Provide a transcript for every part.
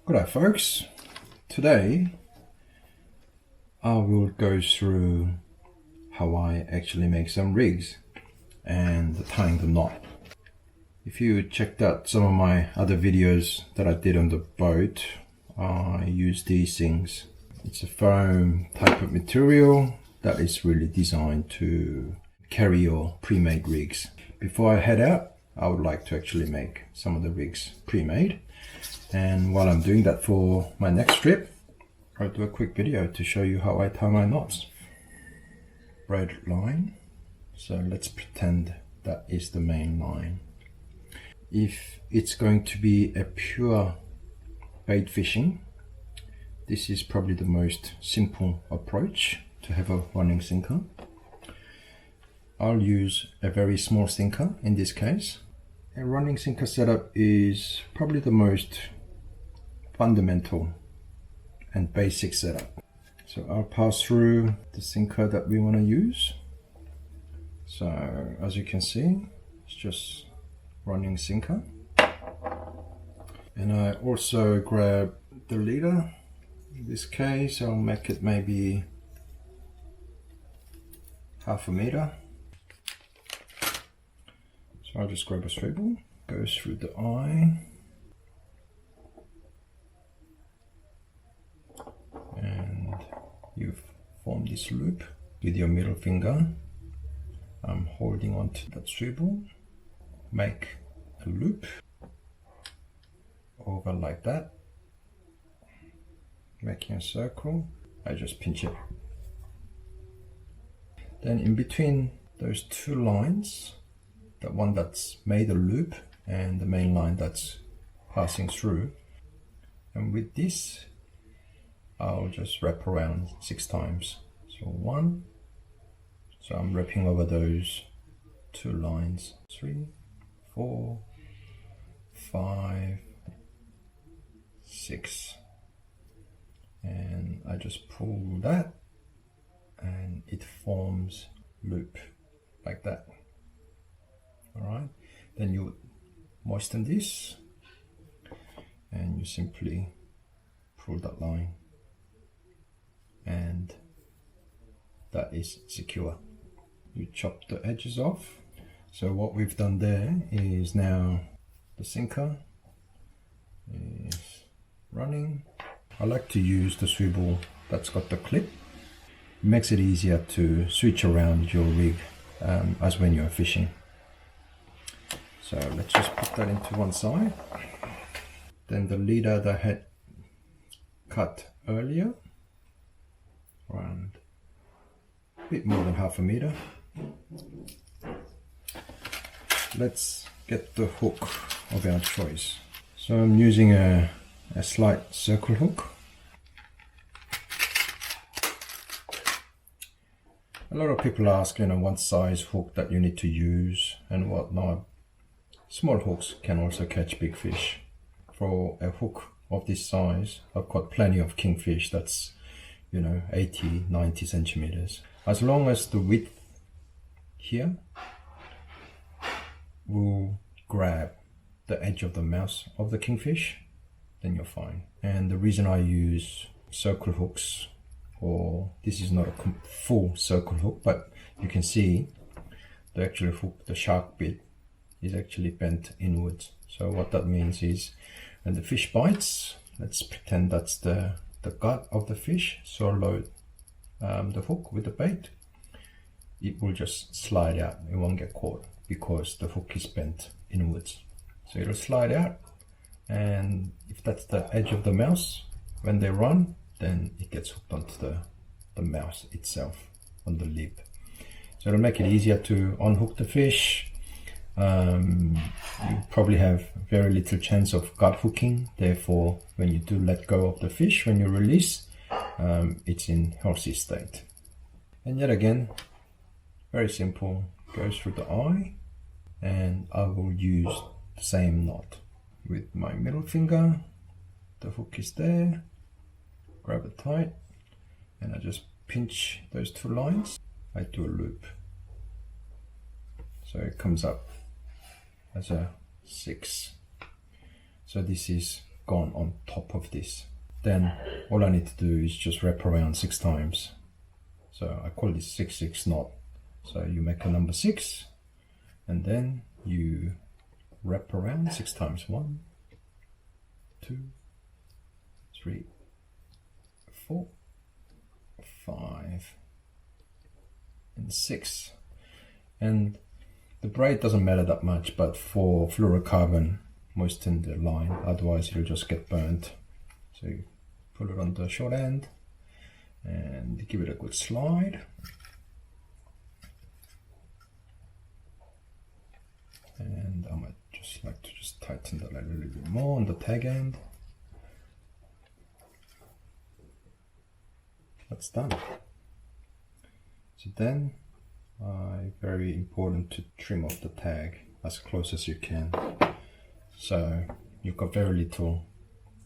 G'day folks, today I will go through how I actually make some rigs and tying the knot. If you checked out some of my other videos that I did on the boat, I use these things. It's a foam type of material that is really designed to carry your pre-made rigs. Before I head out, I would like to actually make some of the rigs pre-made. And while I'm doing that for my next trip, I'll do a quick video to show you how I tie my knots. Braided line, so let's pretend that is the main line. If it's going to be a pure bait fishing, this is probably the most simple approach to have a running sinker. I'll use a very small sinker in this case. A running sinker setup is probably the most fundamental and basic setup. So I'll pass through the sinker that we want to use. So as you can see, it's just running sinker. And I also grab the leader. In this case, I'll make it maybe half a meter. So I'll just grab a swivel, goes through the eye. And you form this loop with your middle finger. I'm holding on to that swivel, make a loop over like that, making a circle. I just pinch it. Then in between those two lines, the one that's made a loop and the main line that's passing through, and with this I'll just wrap around 6 times. So 1, so I'm wrapping over those two lines, 3, 4, 5, 6, and I just pull that and it forms loop like that. Alright, then you moisten this and you simply pull that line, and that is secure. You chop the edges off. So what we've done there is now the sinker is running. I like to use the swivel that's got the clip. It makes it easier to switch around your rig as when you're fishing. So let's just put that into one side. Then the leader that I had cut earlier, around a bit more than half a meter. Let's get the hook of our choice. So I'm using a slight circle hook. A lot of people ask, what size hook that you need to use and whatnot. Small hooks can also catch big fish. For a hook of this size, I've got plenty of kingfish that's 80, 90 centimeters. As long as the width here will grab the edge of the mouth of the kingfish, then you're fine. And the reason I use circle hooks, or this is not a full circle hook, but you can see the actual hook, the shark bit, is actually bent inwards. So what that means is when the fish bites, let's pretend that's the gut of the fish, so load the hook with the bait, it will just slide out. It won't get caught because the hook is bent inwards. So it'll slide out, and if that's the edge of the mouth, when they run, then it gets hooked onto the mouth itself, on the lip. So it'll make it easier to unhook the fish. You probably have very little chance of gut hooking, therefore when you do let go of the fish, when you release, it's in healthy state. And yet again, very simple, goes through the eye, and I will use the same knot with my middle finger. The hook is there, grab it tight, and I just pinch those two lines. I do a loop, so it comes up as a 6. So this is gone on top of this. Then all I need to do is just wrap around 6 times. So I call this 6/6 knot. So you make a number 6 and then you wrap around 6 times. 1, 2, 3, 4, 5 and 6. And the braid doesn't matter that much, but for fluorocarbon, moisten the line, otherwise it'll just get burnt. So you put it on the short end and give it a good slide. And I might just like to just tighten that a little bit more on the tag end. That's done. So then, very important to trim off the tag as close as you can. So you've got very little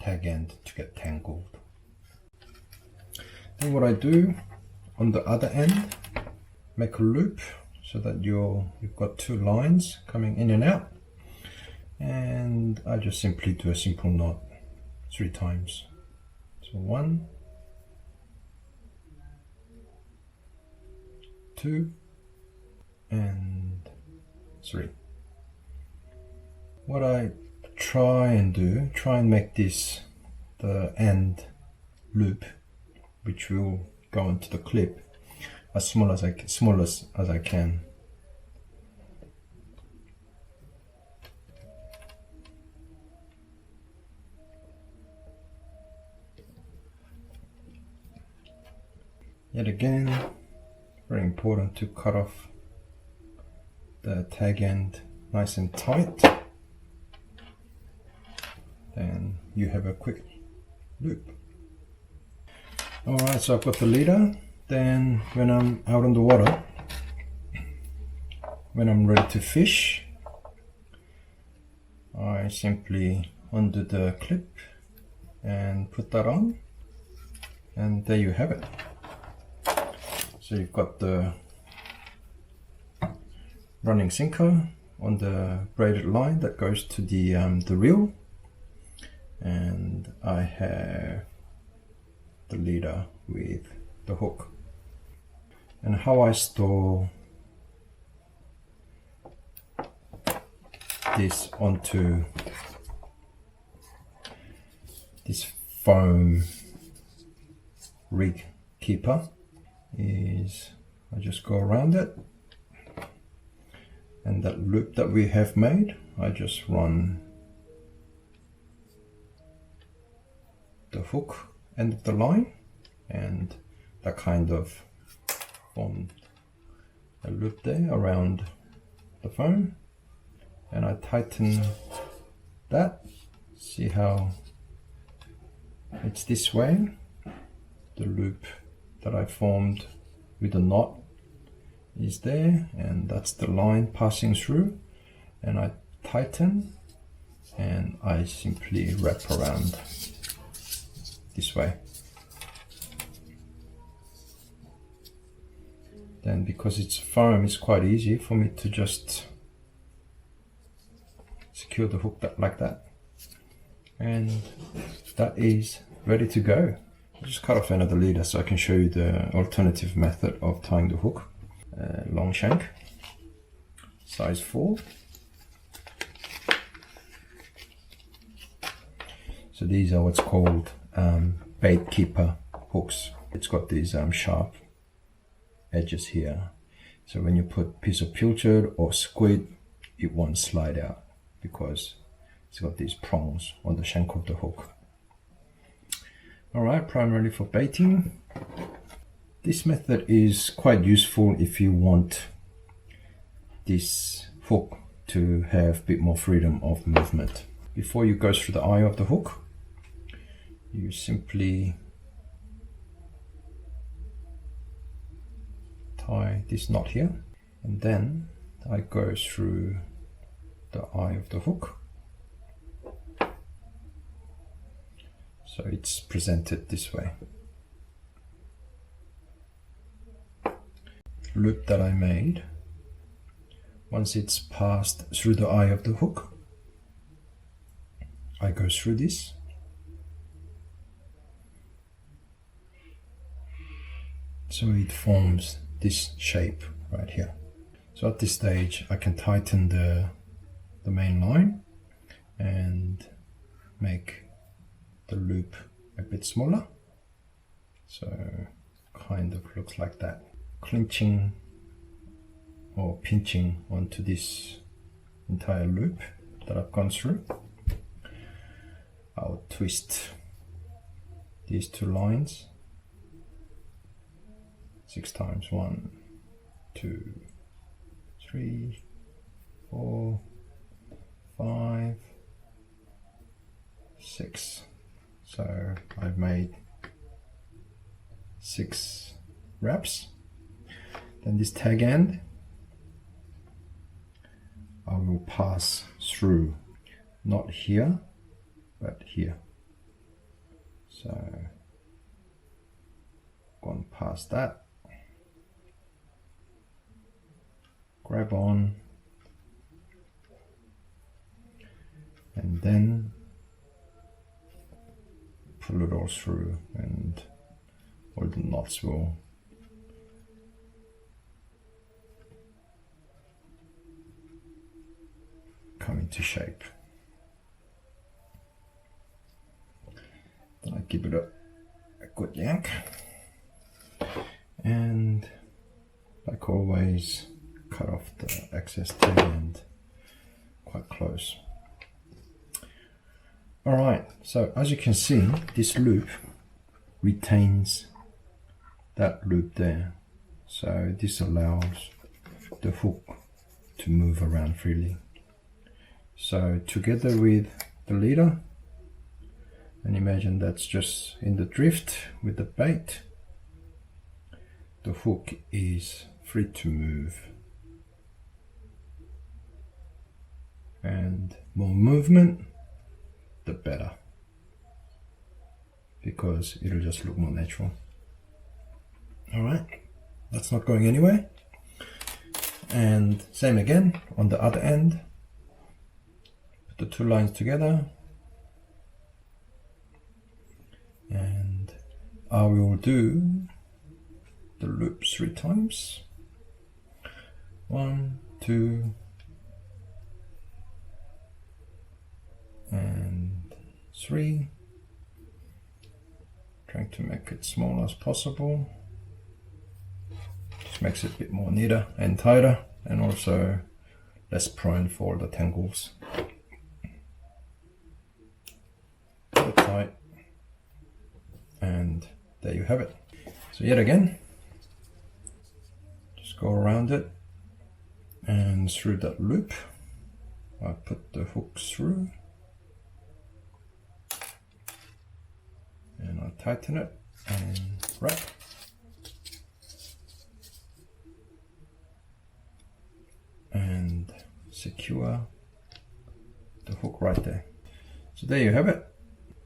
tag end to get tangled. Then what I do on the other end, make a loop so that you've got 2 lines coming in and out, and I just simply do a simple knot 3 times. So 1, 2 and 3. What I try and make this the end loop, which will go into the clip, as small as I can. Yet again, very important to cut off the tag end nice and tight. Then you have a quick loop. Alright, so I've got the leader. Then when I'm out on the water, when I'm ready to fish, I simply undo the clip and put that on, and there you have it. So you've got the running sinker on the braided line that goes to the reel, and I have the leader with the hook. And how I store this onto this foam rig keeper is I just go around it, and that loop that we have made, I just run the hook end of the line, and that kind of formed a loop there around the foam, and I tighten that. See how it's this way, the loop that I formed with the knot is there, and that's the line passing through, and I tighten and I simply wrap around this way. Then because it's foam, it's quite easy for me to just secure the hook like that, and that is ready to go. I'll just cut off another leader so I can show you the alternative method of tying the hook. Long shank, size 4. So these are what's called bait keeper hooks. It's got these sharp edges here, so when you put a piece of pilchard or squid, it won't slide out because it's got these prongs on the shank of the hook. Alright, primarily for baiting. This method is quite useful if you want this hook to have a bit more freedom of movement. Before you go through the eye of the hook, you simply tie this knot here, and then I go through the eye of the hook. So it's presented this way. Loop that I made, once it's passed through the eye of the hook, I go through this so it forms this shape right here. So at this stage I can tighten the main line and make the loop a bit smaller, so kind of looks like that. Clinching or pinching onto this entire loop that I've gone through, I'll twist these two lines 6 times. 1, 2, 3, 4, 5, 6. So I've made 6 wraps. Then this tag end I will pass through, not here but here. So gone past that, grab on, and then pull it all through, and all the knots will come into shape. Then I give it a good yank, and like always cut off the excess tail end quite close. Alright, so as you can see, this loop retains that loop there, so this allows the hook to move around freely. So together with the leader, and imagine that's just in the drift with the bait, the hook is free to move, and more movement the better, because it'll just look more natural. Alright, that's not going anywhere. And same again on the other end, put the 2 lines together, and I will do the loop 3 times. 1, 2, and 3, trying to make it small as possible. Just makes it a bit more neater and tighter, and also less prone for the tangles. Put it tight, and there you have it. So yet again, just go around it and through that loop. I put the hooks through, and I tighten it and wrap. And secure the hook right there. So there you have it.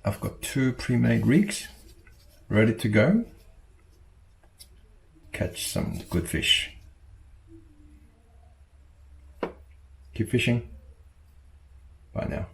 I've got 2 pre-made rigs ready to go. Catch some good fish. Keep fishing. Bye now.